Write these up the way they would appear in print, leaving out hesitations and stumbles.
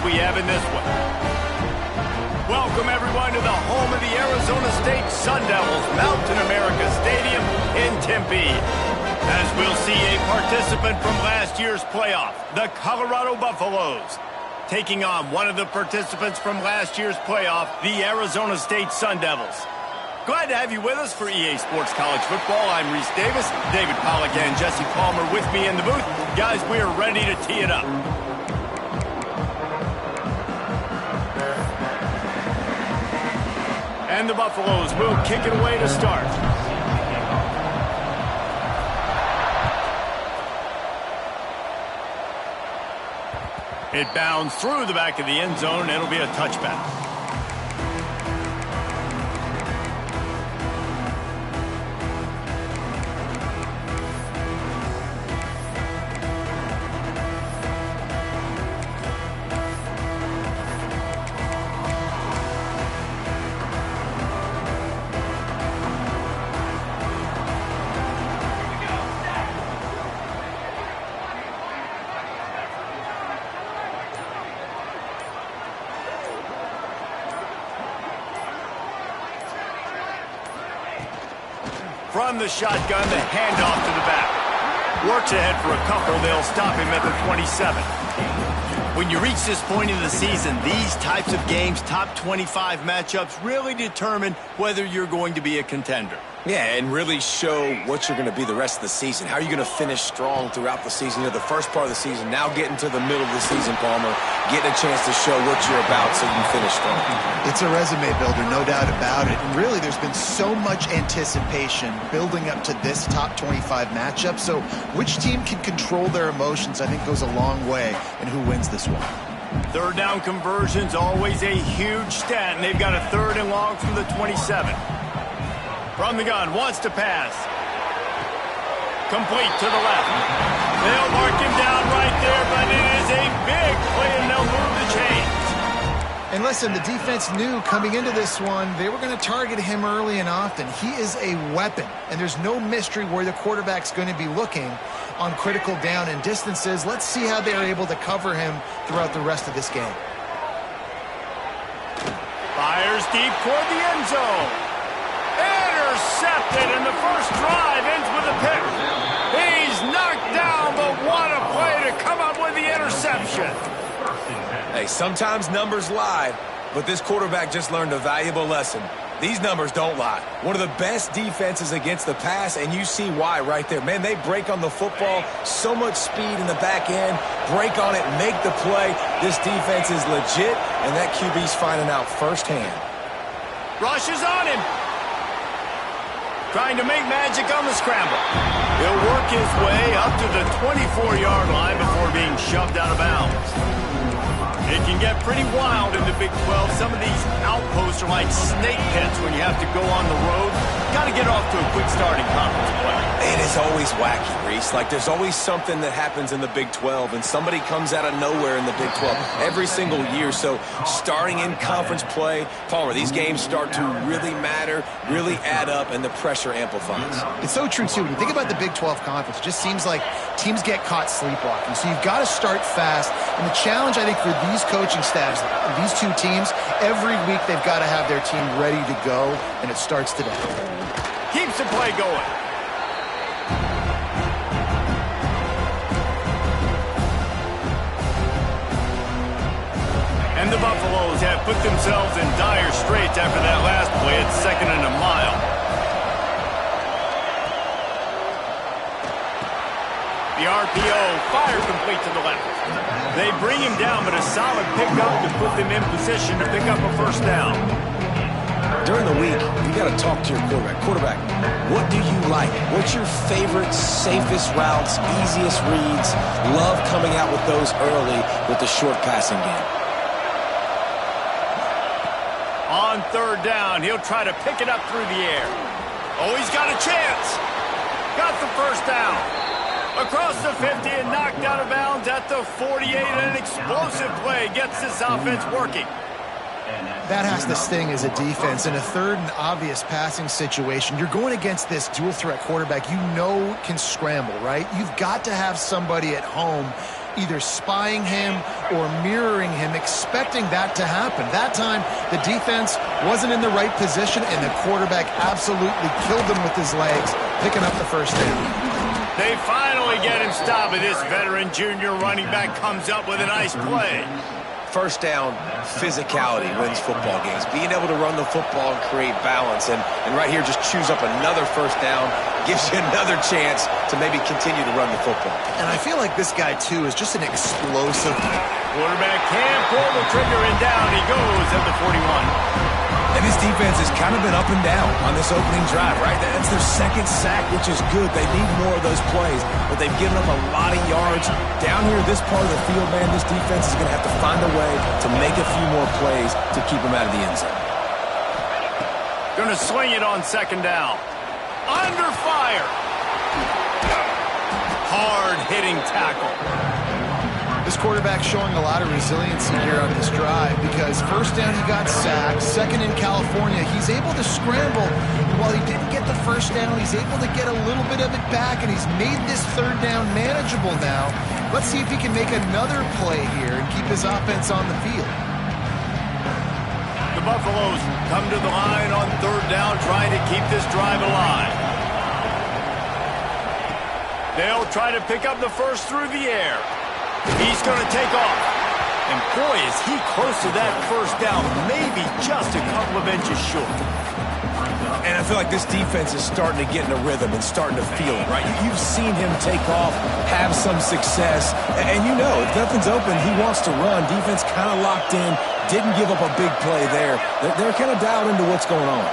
we have in this one. Welcome, everyone, to the home of the Arizona State Sun Devils, Mountain America Stadium in Tempe. As we'll see a participant from last year's playoff, the Colorado Buffaloes, taking on one of the participants from last year's playoff, the Arizona State Sun Devils. Glad to have you with us for EA Sports College Football. I'm Reese Davis, David Pollack and Jesse Palmer with me in the booth. Guys, we are ready to tee it up. And the Buffaloes will kick it away to start. It bounds through the back of the end zone, and it'll be a touchback. From the shotgun, the handoff to the back. Works ahead for a couple. They'll stop him at the 27. When you reach this point in the season, these types of games, top 25 matchups, really determine whether you're going to be a contender. Yeah, and really show what you're going to be the rest of the season. How are you going to finish strong throughout the season? You know, the first part of the season, now getting to the middle of the season, Palmer, getting a chance to show what you're about so you can finish strong. It's a resume builder, no doubt about it. And really, there's been so much anticipation building up to this top 25 matchup. So which team can control their emotions, I think, goes a long way in who wins this one. Third down conversion's always a huge stat, and they've got a third and long from the 27. From the gun, wants to pass. Complete to the left. They'll mark him down right there, but it is a big play, and they'll move the chains. And listen, the defense knew coming into this one, they were going to target him early and often. He is a weapon, and there's no mystery where the quarterback's going to be looking on critical down and distances. Let's see how they're able to cover him throughout the rest of this game. Fires deep toward the end zone. Intercepted, and the first drive ends with a pick. He's knocked down, but what a play to come up with the interception. Hey, sometimes numbers lie, but this quarterback just learned a valuable lesson. These numbers don't lie. One of the best defenses against the pass, and you see why right there. Man, they break on the football, so much speed in the back end, break on it, make the play. This defense is legit, and that QB's finding out firsthand. Rushes on him. Trying to make magic on the scramble. He'll work his way up to the 24-yard line before being shoved out of bounds. It can get pretty wild in the Big 12. Some of these outposts are like snake pits when you have to go on the road. Got to get off to a quick start in conference play. It is always wacky, Reese. Like, there's always something that happens in the Big 12, and somebody comes out of nowhere in the Big 12 every single year. So starting in conference play, Palmer, these games start to really matter, really add up, and the pressure amplifies. It's so true, too. When you think about the Big 12 Conference, it just seems like teams get caught sleepwalking. So you've got to start fast. And the challenge, I think, for these coaching staffs, these two teams, every week they've got to have their team ready to go, and it starts today. Keeps the play going. And the Buffaloes have put themselves in dire straits after that last play at 2nd and a mile. The RPO, fire complete to the left. They bring him down, but a solid pickup to put them in position to pick up a first down. During the week, you got to talk to your quarterback. Quarterback, what do you like? What's your favorite, safest routes, easiest reads? Love coming out with those early with the short passing game. On third down, he'll try to pick it up through the air. Oh, he's got a chance. Got the first down. Across the 50 and knocked out of bounds at the 48. An explosive play gets this offense working. That has to sting as a defense. In a third and obvious passing situation, you're going against this dual threat quarterback you know can scramble, right? You've got to have somebody at home either spying him or mirroring him, expecting that to happen. That time, the defense wasn't in the right position, and the quarterback absolutely killed them with his legs, picking up the first down. They finally get him stopped, and this veteran junior running back comes up with a nice play. First down, physicality wins football games. Being able to run the football and create balance. And right here, just choose up another first down, gives you another chance to maybe continue to run the football. And I feel like this guy, too, is just an explosive. Quarterback can't pull the trigger, and down he goes at the 41. And this defense has kind of been up and down on this opening drive, right? That's their second sack, which is good. They need more of those plays, but they've given up a lot of yards. Down here, this part of the field, man, this defense is going to have to find a way to make a few more plays to keep them out of the end zone. Going to swing it on second down. Under fire. Hard-hitting tackle. This quarterback showing a lot of resiliency here on this drive because first down he got sacked, second in California, he's able to scramble, and while he didn't get the first down, he's able to get a little bit of it back, and he's made this third down manageable now. Let's see if he can make another play here and keep his offense on the field. The Buffaloes come to the line on third down, trying to keep this drive alive. They'll try to pick up the first through the air. He's going to take off. And boy, is he close to that first down, maybe just a couple of inches short. And I feel like this defense is starting to get in a rhythm and starting to feel it, right? You've seen him take off, have some success, and you know, if nothing's open, he wants to run. Defense kind of locked in, didn't give up a big play there. They're kind of dialed into what's going on.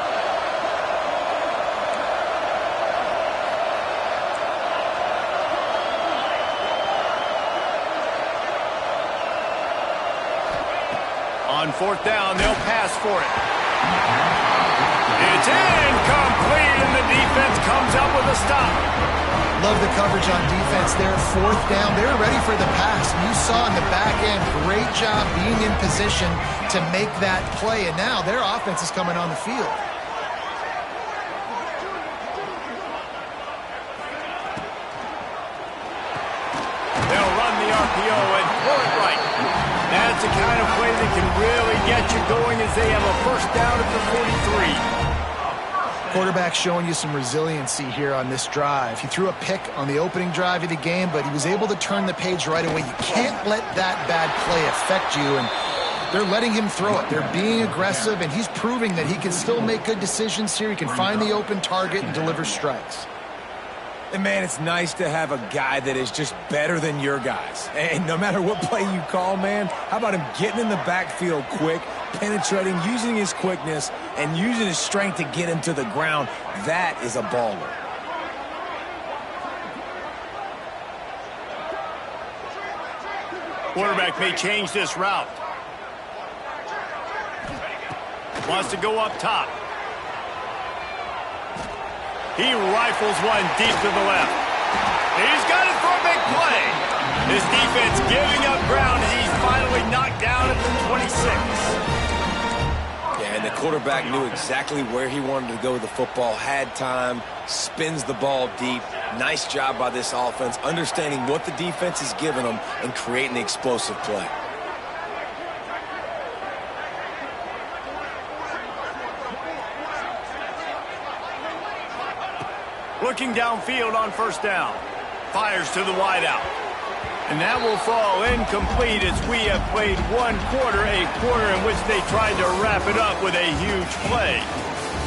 On fourth down, they'll pass for it. It's incomplete, and the defense comes up with a stop. Love the coverage on defense there. Fourth down, they're ready for the pass. And you saw in the back end, great job being in position to make that play. And now their offense is coming on the field. They'll run the RPO and pull it right. That's the kind of play that can really get you going as they have a first down at the 43. Quarterback showing you some resiliency here on this drive. He threw a pick on the opening drive of the game, but he was able to turn the page right away. You can't let that bad play affect you, and they're letting him throw it. They're being aggressive, and he's proving that he can still make good decisions here. He can find the open target and deliver strikes. And, man, it's nice to have a guy that is just better than your guys. And no matter what play you call, man, how about him getting in the backfield quick, penetrating, using his quickness, and using his strength to get him to the ground? That is a baller. Quarterback may change this route. Wants to go up top. He rifles one deep to the left. He's got it for a big play. This defense giving up ground, and he's finally knocked down at the 26. Yeah, and the quarterback knew exactly where he wanted to go with the football, had time, spins the ball deep. Nice job by this offense, understanding what the defense is giving them and creating the explosive play. Looking downfield on first down. Fires to the wideout. And that will fall incomplete as we have played one quarter, a quarter in which they tried to wrap it up with a huge play.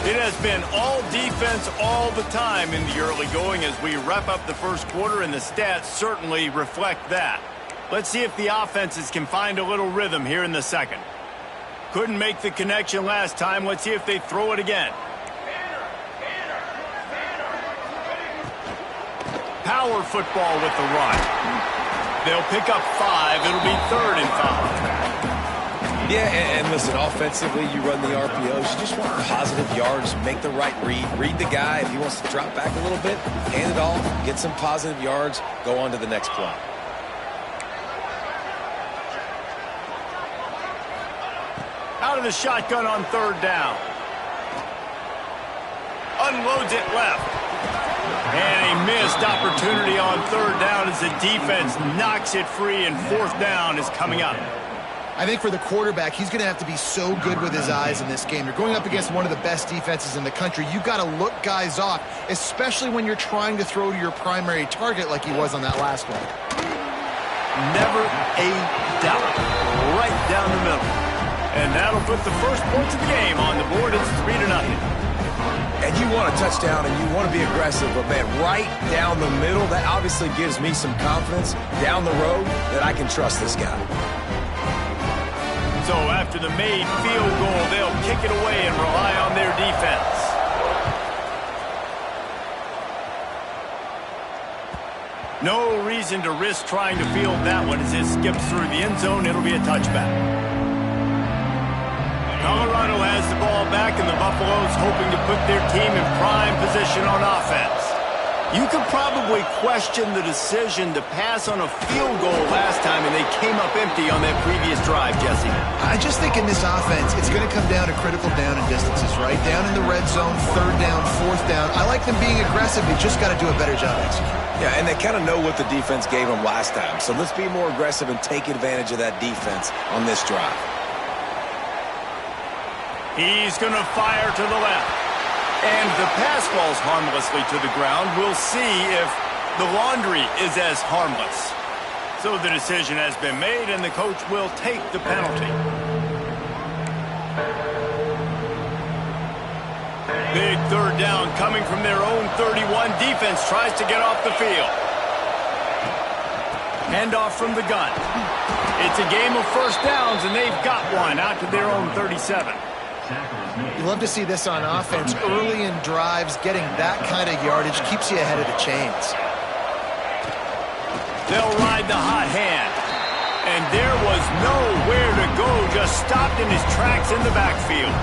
It has been all defense all the time in the early going as we wrap up the first quarter, and the stats certainly reflect that. Let's see if the offenses can find a little rhythm here in the second. Couldn't make the connection last time. Let's see if they throw it again. Power football with the run. They'll pick up 5. It'll be 3rd and 5. Yeah, and listen, offensively, you run the RPOs. You just want positive yards, make the right read the guy. If he wants to drop back a little bit, hand it off, get some positive yards, go on to the next play. Out of the shotgun on 3rd down. Unloads it left. And a missed opportunity on third down as the defense knocks it free, and fourth down is coming up. I think for the quarterback, he's going to have to be so good with his eyes in this game. You're going up against one of the best defenses in the country. You've got to look guys off, especially when you're trying to throw to your primary target like he was on that last one. Never a doubt. Right down the middle. And that'll put the first points of the game on the board. It's 3-0. And you want a touchdown and you want to be aggressive, but man, right down the middle, that obviously gives me some confidence down the road that I can trust this guy. So after the made field goal, they'll kick it away and rely on their defense. No reason to risk trying to field that one as it skips through the end zone. It'll be a touchback. Colorado has the ball back, and the Buffaloes hoping to put their team in prime position on offense. You could probably question the decision to pass on a field goal last time, and they came up empty on that previous drive, Jesse. I just think in this offense, it's going to come down to critical down and distances, right? Down in the red zone, third down, fourth down. I like them being aggressive. They just got to do a better job executing. Yeah, and they kind of know what the defense gave them last time. So let's be more aggressive and take advantage of that defense on this drive. He's going to fire to the left. And the pass falls harmlessly to the ground. We'll see if the laundry is as harmless. So the decision has been made, and the coach will take the penalty. Big third down coming from their own 31. Defense tries to get off the field. Handoff from the gun. It's a game of first downs, and they've got one out to their own 37. You love to see this on offense. Early in drives, getting that kind of yardage keeps you ahead of the chains. They'll ride the hot hand. And there was nowhere to go, just stopped in his tracks in the backfield.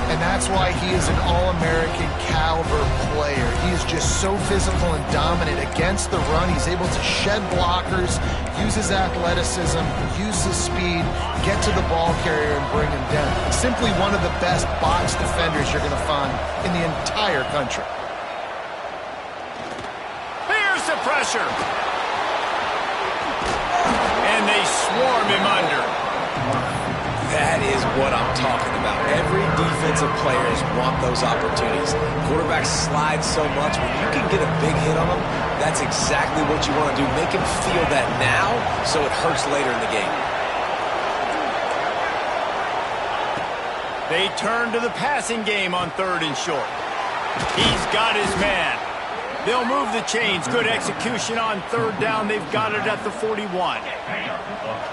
And that's why he is an All-American caliber player. He is just so physical and dominant against the run. He's able to shed blockers, use his athleticism, use his speed, get to the ball carrier and bring him down. Simply one of the best box defenders you're going to find in the entire country. Here's the pressure. And they swarm him under. That is what I'm talking about. Every defensive players want those opportunities. Quarterbacks slide so much. When you can get a big hit on them, that's exactly what you want to do. Make him feel that now so it hurts later in the game. They turn to the passing game on third and short. He's got his man. They'll move the chains. Good execution on third down. They've got it at the 41.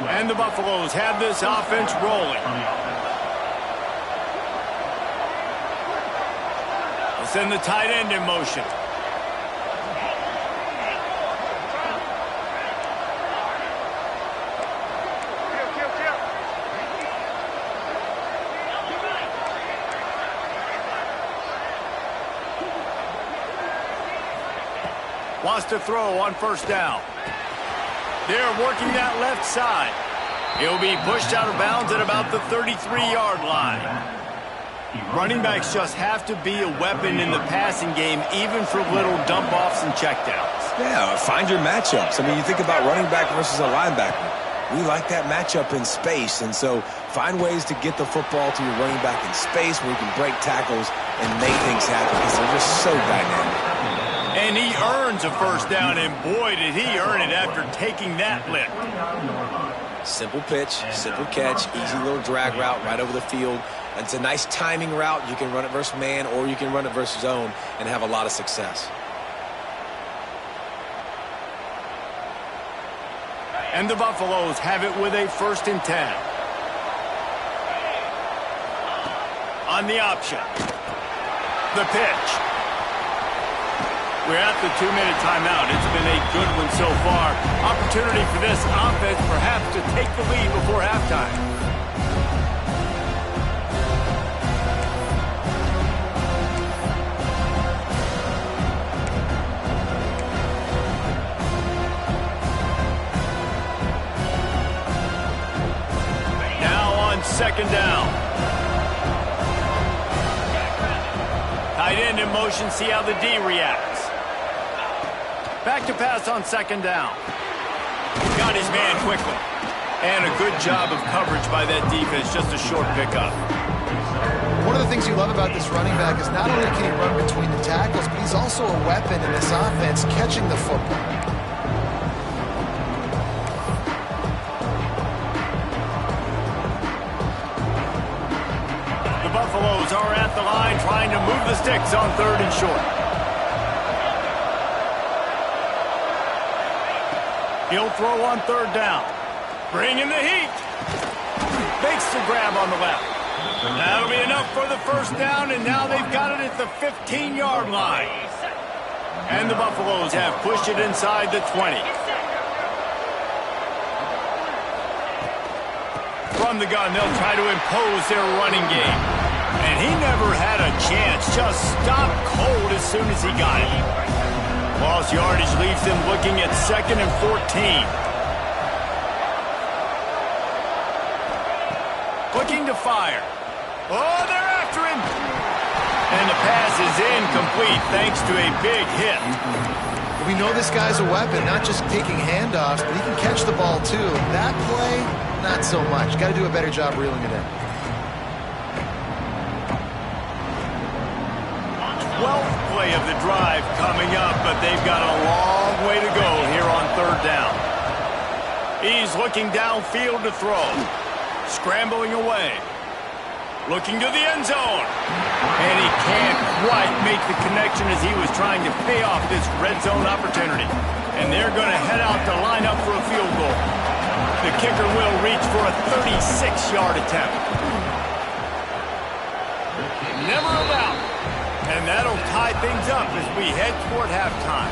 And the Buffaloes have this offense rolling. They'll send the tight end in motion. Wants to throw on first down. They're working that left side. He'll be pushed out of bounds at about the 33-yard line. Running backs just have to be a weapon in the passing game, even for little dump-offs and checkdowns. Yeah, find your matchups. I mean, you think about running back versus a linebacker. We like that matchup in space, and so find ways to get the football to your running back in space where you can break tackles and make things happen because they're just so dynamic. And he earns a first down, and boy, did he earn it after taking that lick. Simple pitch, simple catch, easy little drag route right over the field. It's a nice timing route. You can run it versus man, or you can run it versus zone and have a lot of success. And the Buffaloes have it with a 1st and 10. On the option. The pitch. We're at the 2-minute timeout. It's been a good one so far. Opportunity for this offense perhaps to take the lead before halftime. Now on 2nd down. Tight end in motion, see how the D reacts. Back to pass on second down. Got his man quickly. And a good job of coverage by that defense. Just a short pickup. One of the things you love about this running back is not only can he run between the tackles, but he's also a weapon in this offense catching the football. The Buffaloes are at the line trying to move the sticks on 3rd and short. He'll throw on 3rd down. Bring in the heat. Makes the grab on the left. That'll be enough for the first down, and now they've got it at the 15-yard line. And the Buffaloes have pushed it inside the 20. From the gun, they'll try to impose their running game. And he never had a chance. Just stopped cold as soon as he got it. Lost yardage leaves them looking at 2nd and 14. Looking to fire. Oh, they're after him. And the pass is incomplete thanks to a big hit. We know this guy's a weapon, not just taking handoffs, but he can catch the ball too. That play, not so much. Got to do a better job reeling it in. 12th play of the drive coming up, but they've got a long way to go here on 3rd down. He's looking downfield to throw. Scrambling away. Looking to the end zone. And he can't quite make the connection as he was trying to pay off this red zone opportunity. And they're going to head out to line up for a field goal. The kicker will reach for a 36-yard attempt. Never about. And that'll tie things up as we head toward halftime.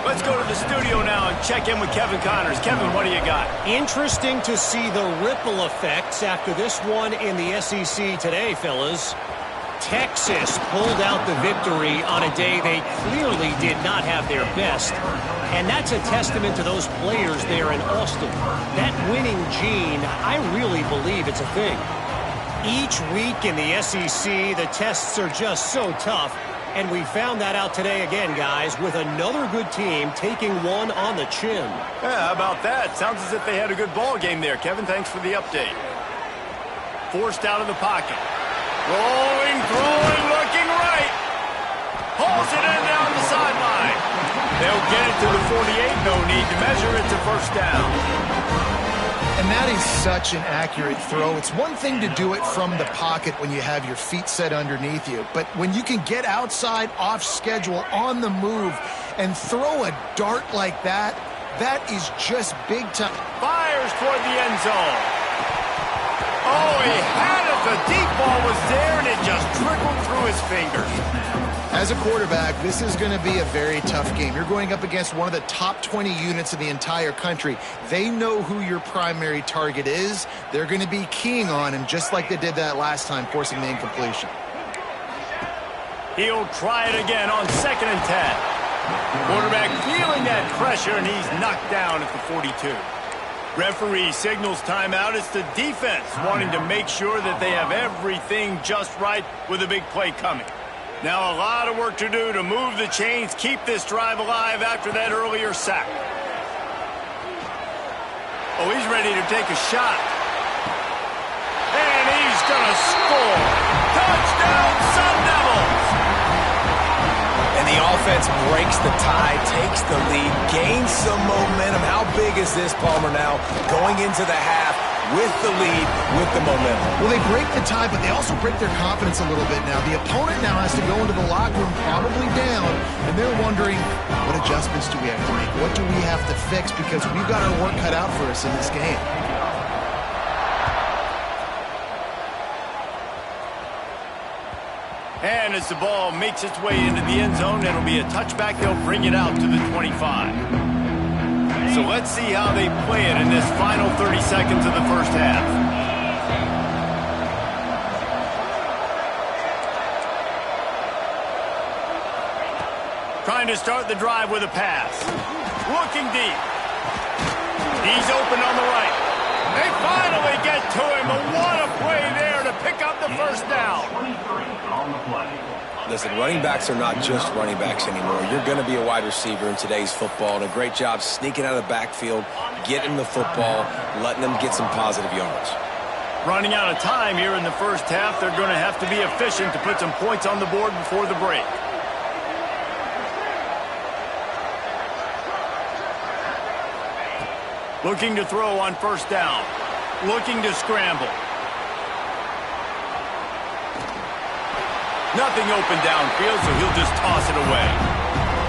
Let's go to the studio now and check in with Kevin Connors. Kevin, what do you got? Interesting to see the ripple effects after this one in the SEC today, fellas. Texas pulled out the victory on a day they clearly did not have their best. And that's a testament to those players there in Austin. That winning gene, I really believe it's a thing. Each week in the SEC, the tests are just so tough. And we found that out today again, guys, with another good team taking one on the chin. Yeah, how about that? Sounds as if they had a good ball game there. Kevin, thanks for the update. Forced out of the pocket. Rolling, throwing, looking right. Hauls it in down the sideline. They'll get it to the 48. No need to measure it to first down. And that is such an accurate throw. It's one thing to do it from the pocket when you have your feet set underneath you, but when you can get outside, off schedule, on the move, and throw a dart like that, that is just big time. Fires toward the end zone. Oh, he had it. The deep ball was there, and it just trickled through his fingers. As a quarterback, this is going to be a very tough game. You're going up against one of the top 20 units in the entire country. They know who your primary target is. They're going to be keying on him just like they did that last time, forcing the incompletion. He'll try it again on 2nd and 10. Quarterback feeling that pressure, and he's knocked down at the 42. Referee signals timeout. It's the defense wanting to make sure that they have everything just right with a big play coming. Now a lot of work to do to move the chains, keep this drive alive after that earlier sack. Oh, he's ready to take a shot. And he's going to score. Touchdown, Sun Devils! And the offense breaks the tie, takes the lead, gains some momentum. How big is this, Palmer, now going into the half with the lead, with the momentum? Well, they break the tie, but they also break their confidence a little bit now. The opponent now has to go into the locker room probably down, and they're wondering, what adjustments do we have to make? What do we have to fix? Because we've got our work cut out for us in this game. And as the ball makes its way into the end zone, it'll be a touchback. They'll bring it out to the 25. So let's see how they play it in this final 30 seconds of the first half. Trying to start the drive with a pass. Looking deep. He's open on the right. They finally get to him, but what a play there to pick up the first down. Listen, running backs are not just running backs anymore. You're going to be a wide receiver in today's football, and a great job sneaking out of the backfield, getting the football, letting them get some positive yards. Running out of time here in the first half. They're going to have to be efficient to put some points on the board before the break. Looking to throw on first down. Looking to scramble. Nothing open downfield, so he'll just toss it away.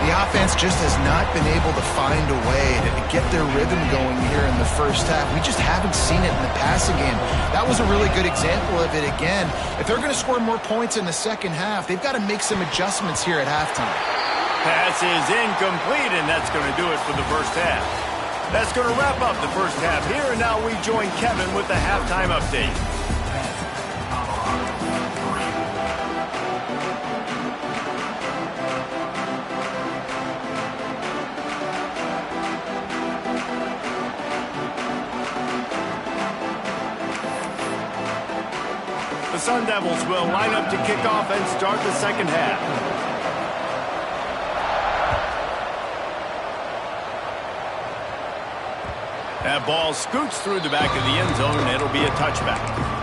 The offense just has not been able to find a way to get their rhythm going here in the first half. We just haven't seen it in the passing game. That was a really good example of it again. If they're going to score more points in the second half, they've got to make some adjustments here at halftime. Pass is incomplete, and that's going to do it for the first half. That's going to wrap up the first half here, and now we join Kevin with the halftime update. The Sun Devils will line up to kick off and start the second half. That ball scoots through the back of the end zone, and it'll be a touchback.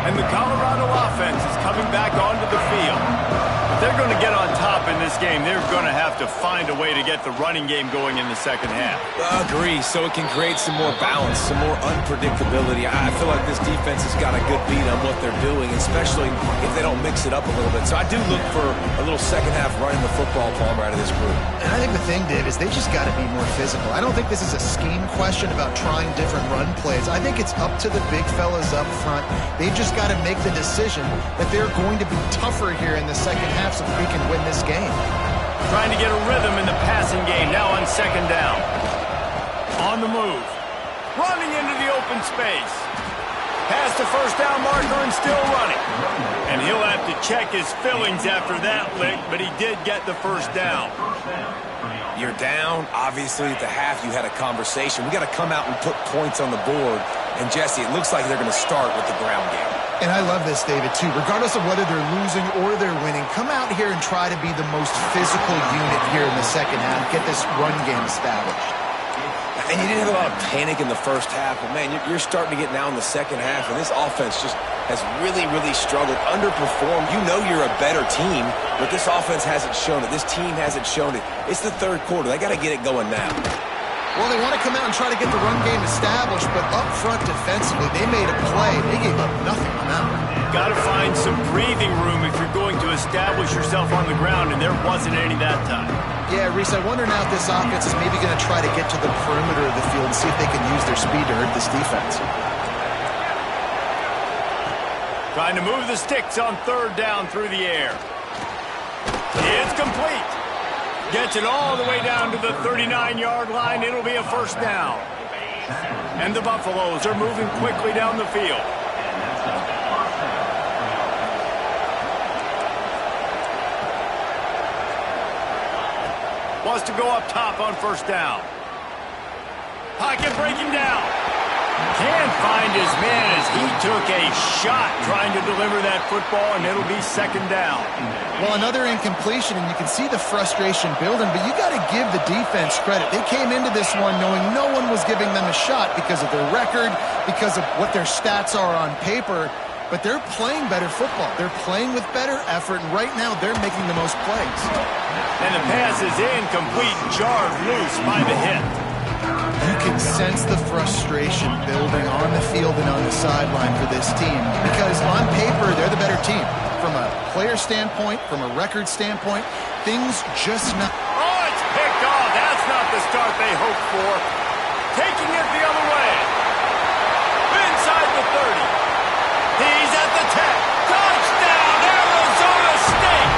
And the Colorado offense is coming back onto the field. If they're going to get on top in this game, they're going to have to find a way to get the running game going in the second half. Agree, so it can create some more balance, some more unpredictability. I feel like this defense has got a good beat on what they're doing, especially if they don't mix it up a little bit. So I do look for a little second half running the football, Palmer, out of this group. And I think the thing, Dave, is they just got to be more physical. I don't think this is a scheme question about trying different run plays. I think it's up to the big fellas up front. They've just got to make the decision that they're going to be tougher here in the second half so we can win this game. Trying to get a rhythm in the passing game now on second down. On the move. Running into the open space. Past the first down marker and still running. And he'll have to check his fillings after that lick, but he did get the first down. You're down. Obviously, at the half, you had a conversation. We got to come out and put points on the board. And, Jesse, it looks like they're going to start with the ground game. And I love this, David, too. Regardless of whether they're losing or they're winning, come out here and try to be the most physical unit here in the second half. Get this run game established. And you didn't have a lot of panic in the first half, but, man, you're starting to get now in the second half, and this offense just has really, really struggled, underperformed. You know you're a better team, but this offense hasn't shown it. This team hasn't shown it. It's the third quarter. They got to get it going now. Well, they want to come out and try to get the run game established, but up front defensively, they made a play. They gave up nothing on that one. Got to find some breathing room if you're going to establish yourself on the ground, and there wasn't any that time. Yeah, Reese, I wonder now if this offense is maybe going to try to get to the perimeter of the field and see if they can use their speed to hurt this defense. Trying to move the sticks on third down through the air. It's complete. Gets it all the way down to the 39-yard line. It'll be a first down. And the Buffaloes are moving quickly down the field. Wants to go up top on first down. Pocket breaking down. Can't find his man as he took a shot trying to deliver that football, and it'll be second down. Well, another incompletion, and you can see the frustration building, but you got to give the defense credit. They came into this one knowing no one was giving them a shot because of their record, because of what their stats are on paper, but they're playing better football. They're playing with better effort, and right now they're making the most plays. And the pass is incomplete, jarred loose by the hit. You can sense the frustration building on the field and on the sideline for this team because on paper, they're the better team. From a player standpoint, from a record standpoint, things just not... Oh, it's picked off. That's not the start they hoped for. Taking it the other way. Inside the 30. He's at the 10. Touchdown, Arizona State!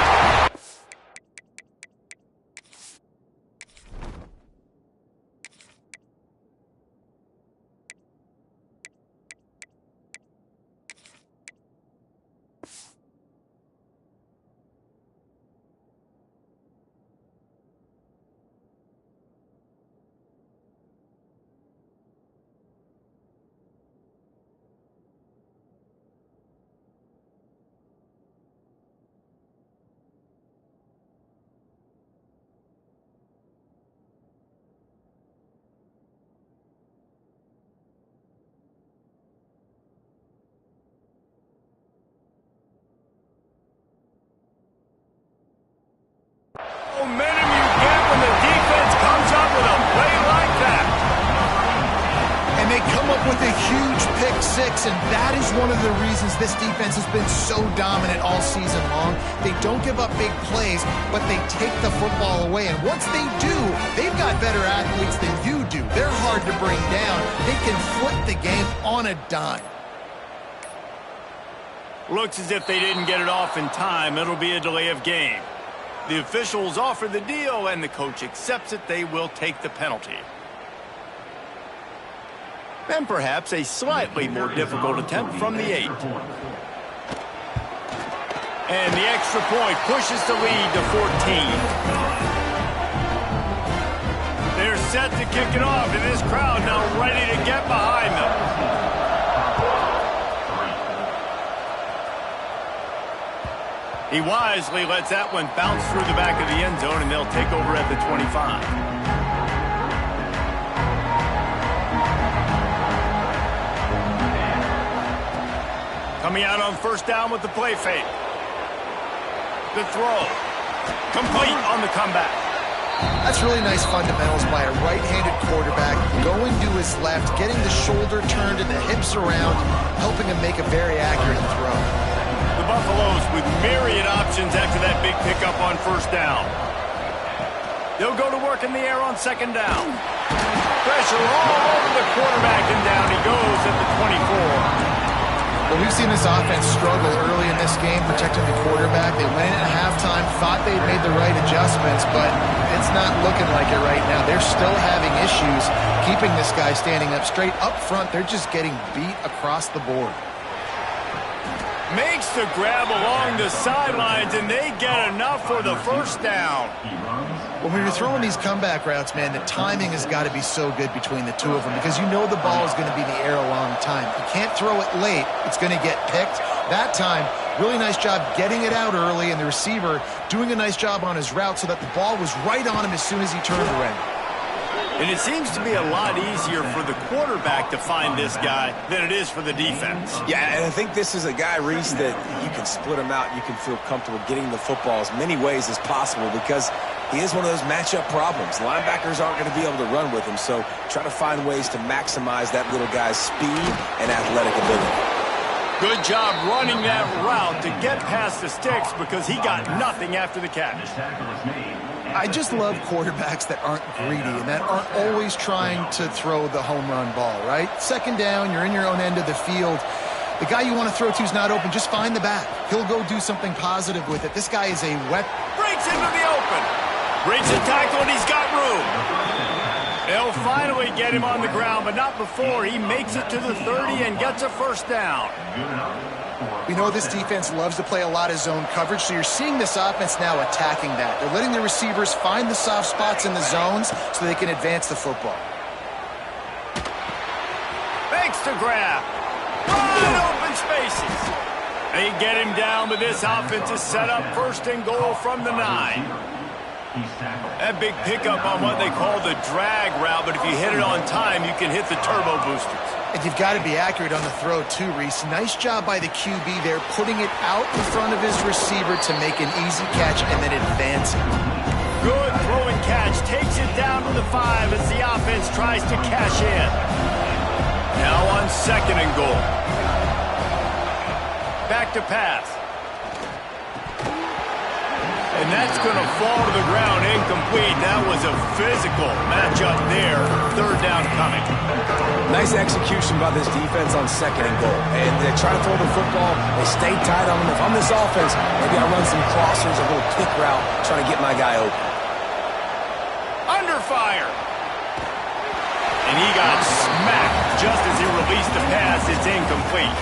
6, and that is one of the reasons this defense has been so dominant all season long. They don't give up big plays, but they take the football away. And once they do, they've got better athletes than you do. They're hard to bring down. They can flip the game on a dime. Looks as if they didn't get it off in time. It'll be a delay of game. The officials offer the deal, and the coach accepts it. They will take the penalty. And perhaps a slightly more difficult attempt from the 8. And the extra point pushes the lead to 14. They're set to kick it off, and this crowd now ready to get behind them. He wisely lets that one bounce through the back of the end zone, and they'll take over at the 25. Coming out on first down with the play fake. The throw. Complete on the comeback. That's really nice fundamentals by a right-handed quarterback. Going to his left, getting the shoulder turned and the hips around, helping him make a very accurate throw. The Buffaloes with myriad options after that big pickup on first down. They'll go to work in the air on second down. Pressure all over the quarterback, and down he goes at the 24. Well, we've seen this offense struggle early in this game protecting the quarterback. They went in at halftime, thought they'd made the right adjustments, but it's not looking like it right now. They're still having issues keeping this guy standing up straight. Up front, they're just getting beat across the board. Makes the grab along the sidelines, and they get enough for the first down. When you're throwing these comeback routes, man, the timing has got to be so good between the two of them because you know the ball is going to be in the air a long time. You can't throw it late. It's going to get picked. That time, really nice job getting it out early, and the receiver doing a nice job on his route so that the ball was right on him as soon as he turned around. And it seems to be a lot easier for the quarterback to find this guy than it is for the defense. Yeah, and I think this is a guy, Reese, that you can split him out. You can feel comfortable getting the football as many ways as possible because he is one of those matchup problems. Linebackers aren't going to be able to run with him, so try to find ways to maximize that little guy's speed and athletic ability. Good job running that route to get past the sticks because he got nothing after the catch. I just love quarterbacks that aren't greedy and that aren't always trying to throw the home run ball, right? Second down, you're in your own end of the field. The guy you want to throw to is not open. Just find the back. He'll go do something positive with it. This guy is a weapon. Breaks into the open. Breaks the tackle, and he's got room. They'll finally get him on the ground, but not before he makes it to the 30 and gets a first down. We know this defense loves to play a lot of zone coverage, so you're seeing this offense now attacking that. They're letting the receivers find the soft spots in the zones so they can advance the football. Makes the grab. Wide open spaces. They get him down, but this offense is set up first and goal from the 9. That big pickup on what they call the drag route, but if you hit it on time, you can hit the turbo boosters. And you've got to be accurate on the throw, too, Reese. Nice job by the QB there, putting it out in front of his receiver to make an easy catch and then advancing. Good throw and catch. Takes it down to the 5 as the offense tries to cash in. Now on second and goal. Back to pass. And that's going to fall to the ground incomplete. That was a physical matchup there. Third down coming. Nice execution by this defense on second and goal. And they try to throw the football. They stay tight on them. If I'm this offense, maybe I run some crossers, a little pick route, trying to get my guy open. Under fire. And he got smacked just as he released the pass. It's incomplete.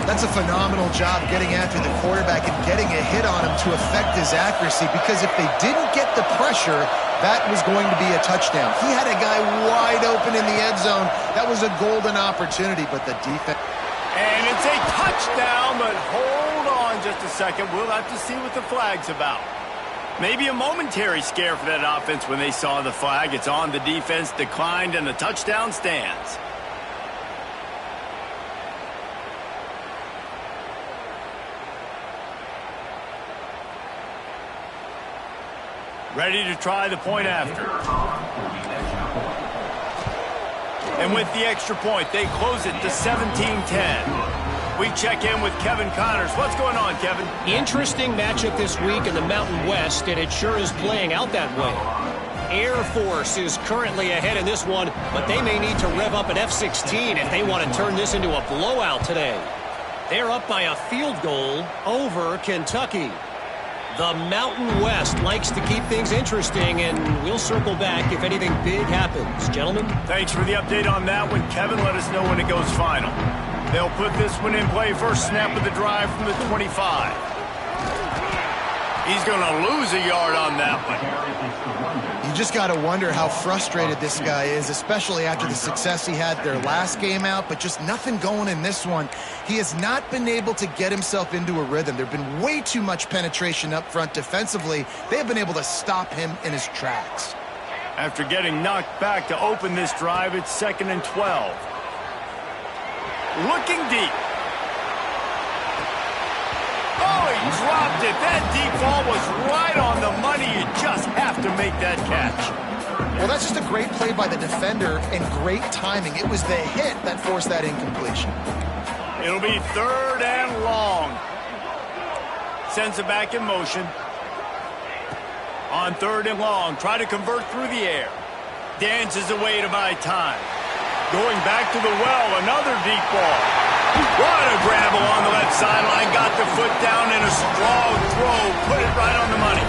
That's a phenomenal job getting after the quarterback and getting a hit on him to affect his accuracy, because if they didn't get the pressure, that was going to be a touchdown. He had a guy wide open in the end zone. That was a golden opportunity, but the defense... And it's a touchdown, but hold on just a second. We'll have to see what the flag's about. Maybe a momentary scare for that offense when they saw the flag. It's on, the defense declined, and the touchdown stands. Ready to try the point after. And with the extra point, they close it to 17-10. We check in with Kevin Connors. What's going on, Kevin? Interesting matchup this week in the Mountain West, and it sure is playing out that way. Air Force is currently ahead in this one, but they may need to rev up an F-16 if they want to turn this into a blowout today. They're up by a field goal over Kentucky. The Mountain West likes to keep things interesting, and we'll circle back if anything big happens. Gentlemen? Thanks for the update on that one, Kevin. Let us know when it goes final. They'll put this one in play. First snap of the drive from the 25. He's going to lose a yard on that one. You just got to wonder how frustrated this guy is, especially after the success he had their last game out, but just nothing going in this one. He has not been able to get himself into a rhythm. There have been way too much penetration up front defensively. They have been able to stop him in his tracks. After getting knocked back to open this drive, it's 2nd and 12. Looking deep. Oh, he dropped it. That deep ball was right on the money. You just have to make that catch. Well, that's just a great play by the defender and great timing. It was the hit that forced that incompletion. It'll be 3rd and long. Sends it back in motion. On 3rd and long, try to convert through the air. Dances away to buy time. Going back to the well, another deep ball. What a grab along the left sideline. Got the foot down in a strong throw. Put it right on the money.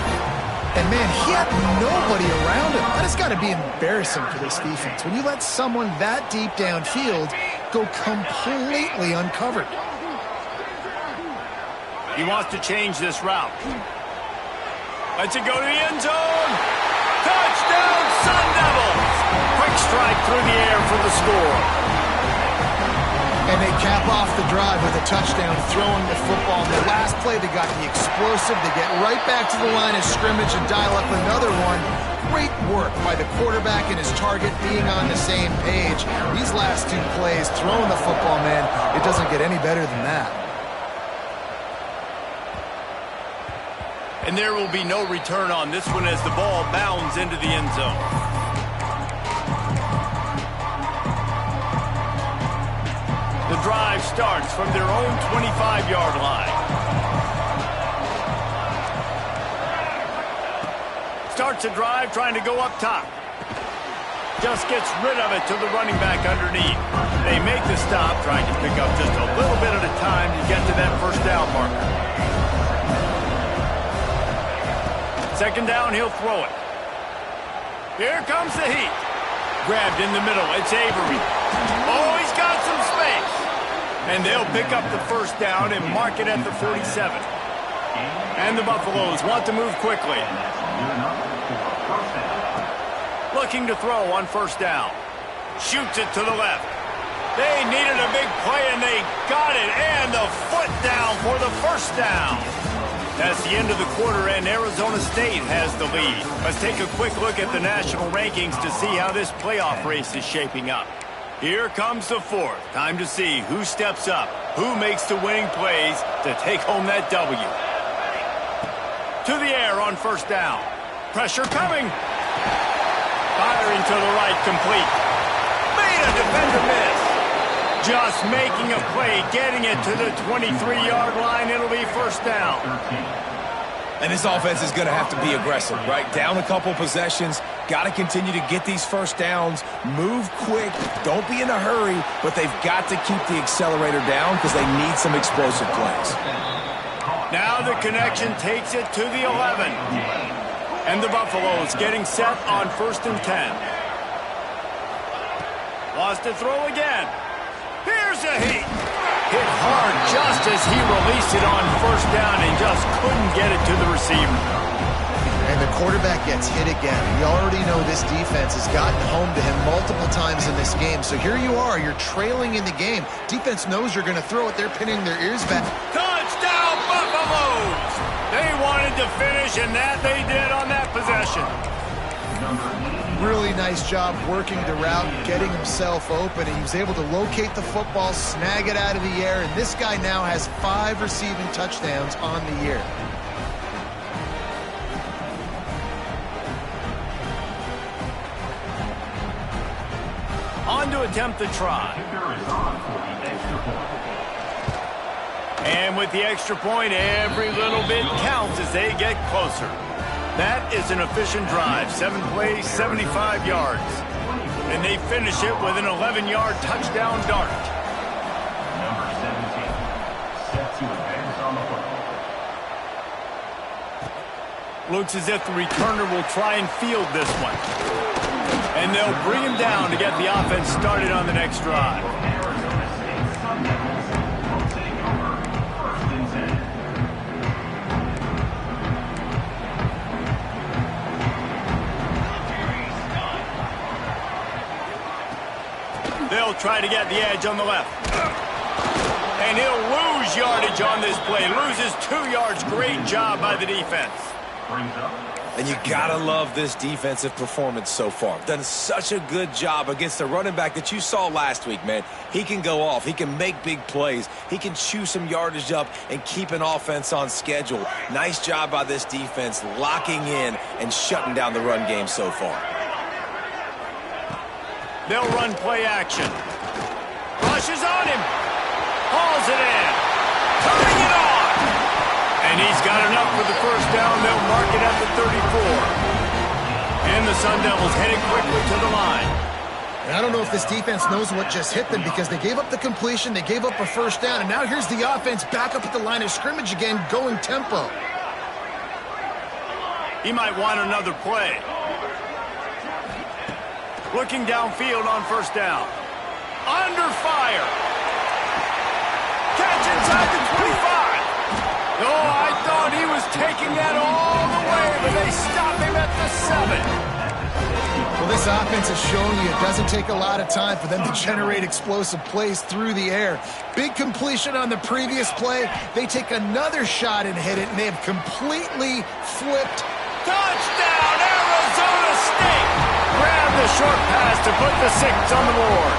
And, man, he had nobody around him. That has got to be embarrassing for this defense. When you let someone that deep downfield go completely uncovered. He wants to change this route. Lets it go to the end zone. Touchdown, Sun Devils! Quick strike through the air for the score. And they cap off the drive with a touchdown, throwing the football. In the last play, they got the explosive. They get right back to the line of scrimmage and dial up another one. Great work by the quarterback and his target being on the same page. These last 2 plays, throwing the football, man, it doesn't get any better than that. And there will be no return on this one as the ball bounds into the end zone. The drive starts from their own 25-yard line. Starts a drive trying to go up top. Just gets rid of it to the running back underneath. They make the stop, trying to pick up just a little bit at a time to get to that first down marker. 2nd down, he'll throw it. Here comes the heat. Grabbed in the middle, it's Avery. Oh, he's got some space. And they'll pick up the first down and mark it at the 47. And the Buffaloes want to move quickly. Looking to throw on 1st down. Shoots it to the left. They needed a big play, and they got it. And the foot down for the 1st down. That's the end of the quarter, and Arizona State has the lead. Let's take a quick look at the national rankings to see how this playoff race is shaping up. Here comes the 4th. Time to see who steps up, who makes the winning plays to take home that W. To the air on 1st down. Pressure coming. Firing to the right, complete. Made a defender miss. Just making a play, getting it to the 23-yard line. It'll be 1st down. And this offense is going to have to be aggressive, right? Down a couple possessions. Got to continue to get these 1st downs. Move quick. Don't be in a hurry. But they've got to keep the accelerator down because they need some explosive plays. Now the connection takes it to the 11. And the Buffaloes getting set on 1st and 10. Lost to throw again. Here's a heat. Hit hard just as he released it on 1st down and just couldn't get it to the receiver. And the quarterback gets hit again. We already know this defense has gotten home to him multiple times in this game. So here you are. You're trailing in the game. Defense knows you're going to throw it. They're pinning their ears back. Touchdown, Buffaloes! They wanted to finish, and that they did on that possession. Really nice job working the route and getting himself open. And he was able to locate the football, snag it out of the air, and this guy now has 5 receiving touchdowns on the year. On to attempt the try. And with the extra point, every little bit counts as they get closer. That is an efficient drive. 7 plays, 75 yards. And they finish it with an 11-yard touchdown dart. Number 17, set to advance on the football. Looks as if the returner will try and field this one. And they'll bring him down to get the offense started on the next drive. Arizona State Sun Devils will take over 1st and 10. They'll try to get the edge on the left. And he'll lose yardage on this play. Loses 2 yards. Great job by the defense. And you gotta love this defensive performance so far. Done such a good job against the running back that you saw last week, man. He can go off. He can make big plays. He can chew some yardage up and keep an offense on schedule. Nice job by this defense locking in and shutting down the run game so far. They'll run play action. Rushes on him. Hauls it in. Turning it on. And he's got enough for the first down. They'll mark it at the 34. And the Sun Devils heading quickly to the line. And I don't know if this defense knows what just hit them because they gave up the completion, they gave up a first down, and now here's the offense back up at the line of scrimmage again, going tempo. He might want another play. Looking downfield on first down. Under fire. Catch inside the 25. Oh, I thought he was taking that all the way, but they stop him at the 7. Well, this offense has shown you it doesn't take a lot of time for them to generate explosive plays through the air. Big completion on the previous play. They take another shot and hit it, and they have completely flipped. Touchdown, Arizona State! Grab the short pass to put the 6 on the board.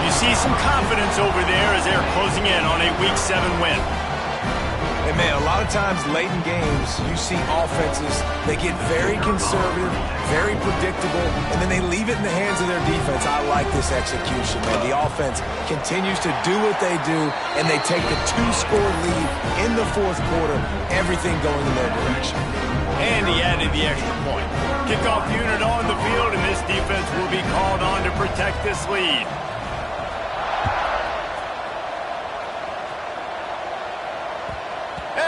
You see some confidence over there as they're closing in on a Week 7 win. And man, a lot of times late in games, you see offenses, they get very conservative, very predictable, and then they leave it in the hands of their defense. I like this execution, man. The offense continues to do what they do, and they take the 2-score lead in the 4th quarter, everything going in their direction. And he added the extra point. Kickoff unit on the field, and this defense will be called on to protect this lead.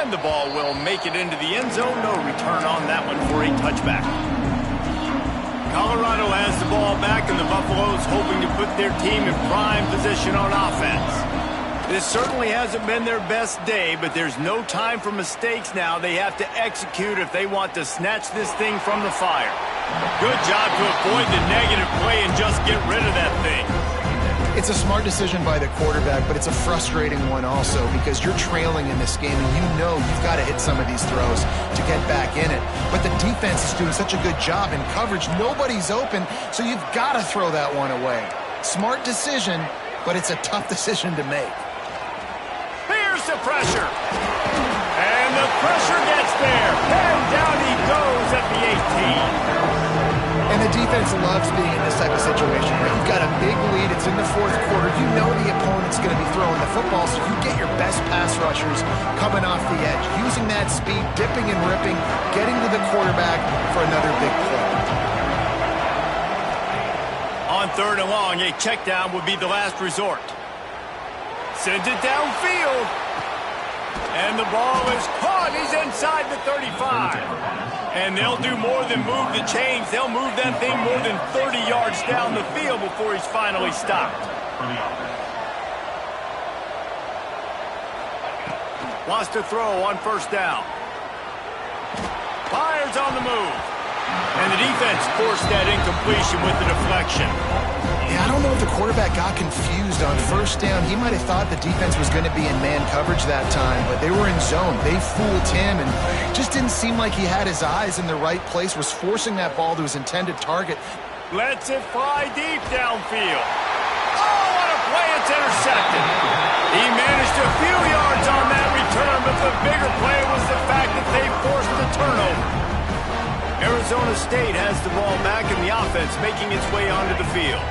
And the ball will make it into the end zone. No return on that one for a touchback. Colorado has the ball back, and the Buffaloes hoping to put their team in prime position on offense. This certainly hasn't been their best day, but there's no time for mistakes now. They have to execute if they want to snatch this thing from the fire. Good job to avoid the negative play and just get rid of that thing. It's a smart decision by the quarterback, but it's a frustrating one also because you're trailing in this game and you know you've got to hit some of these throws to get back in it. But the defense is doing such a good job in coverage. Nobody's open, so you've got to throw that one away. Smart decision, but it's a tough decision to make. Here's the pressure. And the pressure gets there. And down he goes at the 18. And the defense loves being in this type of situation where you've got a big lead. It's in the 4th quarter. You know the opponent's going to be throwing the football, so you get your best pass rushers coming off the edge, using that speed, dipping and ripping, getting to the quarterback for another big play. On 3rd and long, a check down would be the last resort. Sends it downfield. And the ball is caught. He's inside the 35. And they'll do more than move the chains. They'll move that thing more than 30 yards down the field before he's finally stopped. Wants to throw on first down. Fires on the move. And the defense forced that incompletion with the deflection. Yeah, I don't know if the quarterback got confused on first down. He might have thought the defense was going to be in man coverage that time, but they were in zone. They fooled him and just didn't seem like he had his eyes in the right place, was forcing that ball to his intended target. Lets it fly deep downfield. Oh, what a play. It's intercepted. He managed a few yards on that return, but the bigger play was the fact that they forced the turnover. Arizona State has the ball back and the offense making its way onto the field.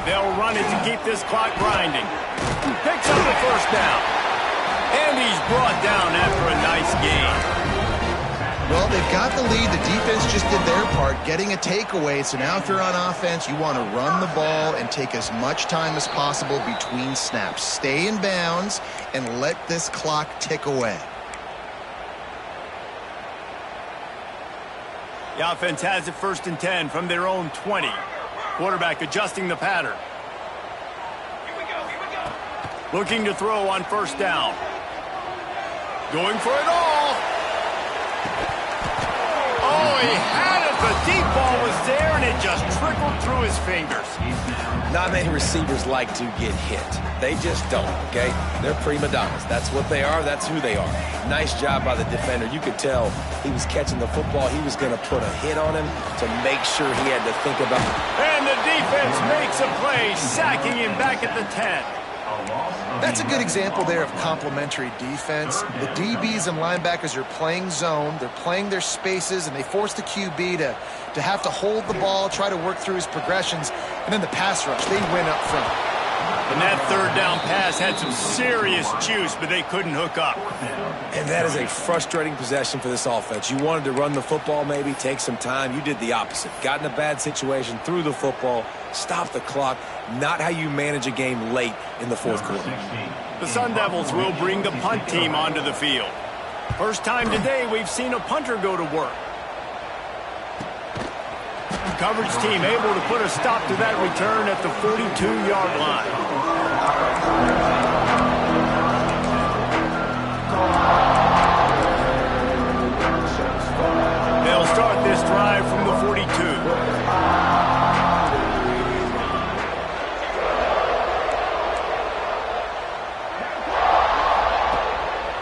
They'll run it to keep this clock grinding. Picks up the first down. And he's brought down after a nice gain. Well, they've got the lead. The defense just did their part, getting a takeaway. So now if you're on offense, you want to run the ball and take as much time as possible between snaps. Stay in bounds and let this clock tick away. The offense has it 1st and 10 from their own 20. Quarterback adjusting the pattern. Looking to throw on 1st down. Going for it all. Oh, he had it. The deep ball was there, and it just trickled through his fingers. Not many receivers like to get hit. They just don't, okay? They're prima donnas. That's what they are. That's who they are. Nice job by the defender. You could tell he was catching the football. He was going to put a hit on him to make sure he had to think about it. And the defense makes a play, sacking him back at the 10. That's a good example there of complementary defense. The DBs and linebackers are playing zone. They're playing their spaces, and they force the QB to have to hold the ball, try to work through his progressions, and then the pass rush, they win up front. And that 3rd down pass had some serious juice, but they couldn't hook up. And that is a frustrating possession for this offense. You wanted to run the football, maybe take some time. You did the opposite. Got in a bad situation, threw the football, stopped the clock. Not how you manage a game late in the 4th quarter. The Sun Devils will bring the punt team onto the field. First time today we've seen a punter go to work. Coverage team able to put a stop to that return at the 42-yard line. They'll start this drive from the 42.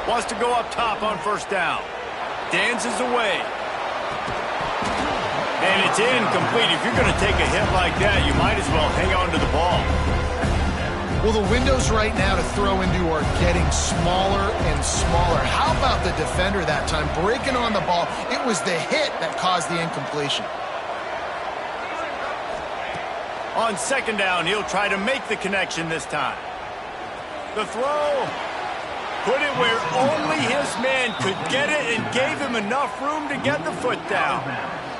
Wants to go up top on 1st down. Dances away. And it's incomplete. If you're going to take a hit like that, you might as well hang on to the ball. Well, the windows right now to throw into are getting smaller and smaller. How about the defender that time breaking on the ball? It was the hit that caused the incompletion. On 2nd down, he'll try to make the connection this time. The throw. Put it where only his man could get it and gave him enough room to get the foot down.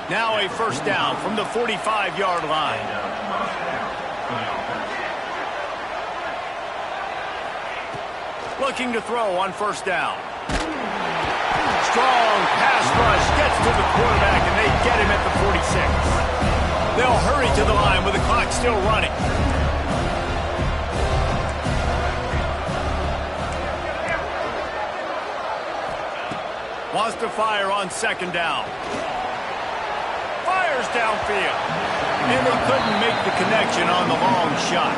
Now a 1st down from the 45-yard line. Looking to throw on 1st down. Strong pass rush gets to the quarterback, and they get him at the 46. They'll hurry to the line with the clock still running. Wants to fire on 2nd down. Fires downfield. And they couldn't make the connection on the long shot.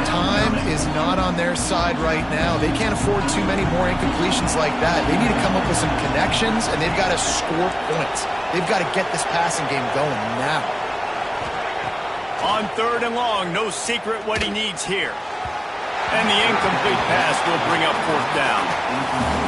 Time is not on their side right now. They can't afford too many more incompletions like that. They need to come up with some connections, and they've got to score points. They've got to get this passing game going now. On 3rd and long, no secret what he needs here. And the incomplete pass will bring up 4th down.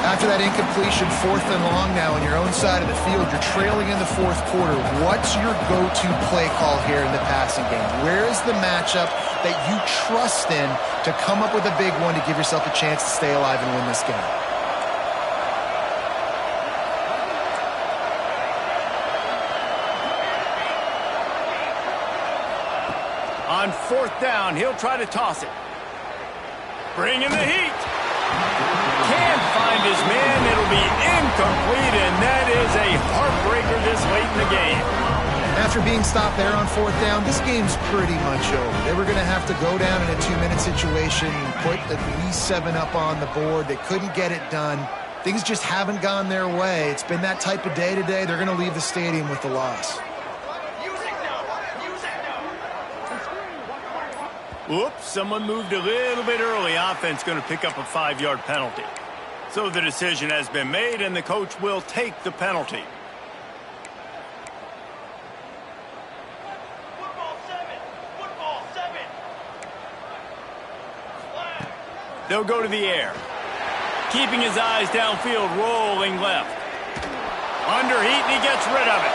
After that incompletion, 4th and long now on your own side of the field, you're trailing in the 4th quarter. What's your go-to play call here in the passing game? Where is the matchup that you trust in to come up with a big one to give yourself a chance to stay alive and win this game? On 4th down, he'll try to toss it. Bringing the heat. Can't find his man. It'll be incomplete, and that is a heartbreaker this late in the game. After being stopped there on 4th down, this game's pretty much over. They were going to have to go down in a 2-minute situation, put at least 7 up on the board. They couldn't get it done. Things just haven't gone their way. It's been that type of day today. They're going to leave the stadium with the loss. Oops, someone moved a little bit early. Offense going to pick up a 5-yard penalty. So the decision has been made, and the coach will take the penalty. Football 7. They'll go to the air. Keeping his eyes downfield, rolling left. Under heat, and he gets rid of it.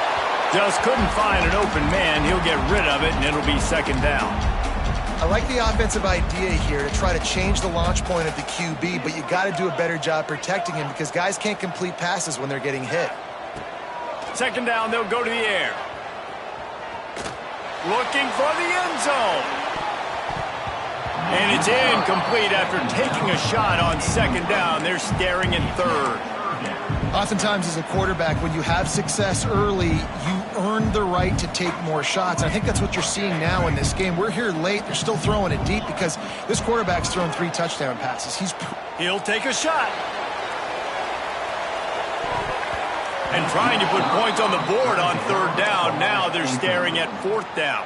Just couldn't find an open man. He'll get rid of it, and it'll be 2nd down. I like the offensive idea here to try to change the launch point of the QB, but you got to do a better job protecting him because guys can't complete passes when they're getting hit. Second down, they'll go to the air. Looking for the end zone. And it's incomplete after taking a shot on second down. They're staring in third. Oftentimes as a quarterback, when you have success early, you earn the right to take more shots. I think that's what you're seeing now in this game. We're here late. They're still throwing it deep because this quarterback's thrown 3 touchdown passes. He'll take a shot. And trying to put points on the board on third down. Now they're staring at fourth down.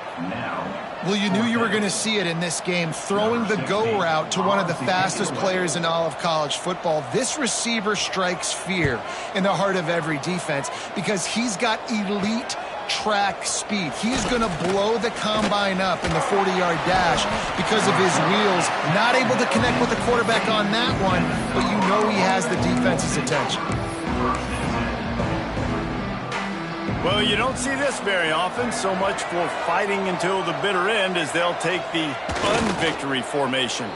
Well, you knew you were going to see it in this game, throwing the go route to one of the fastest players in all of college football. This receiver strikes fear in the heart of every defense because he's got elite track speed. He is going to blow the combine up in the 40-yard dash because of his wheels. Not able to connect with the quarterback on that one, but you know he has the defense's attention. Well, you don't see this very often. So much for fighting until the bitter end as they'll take the unvictory formation.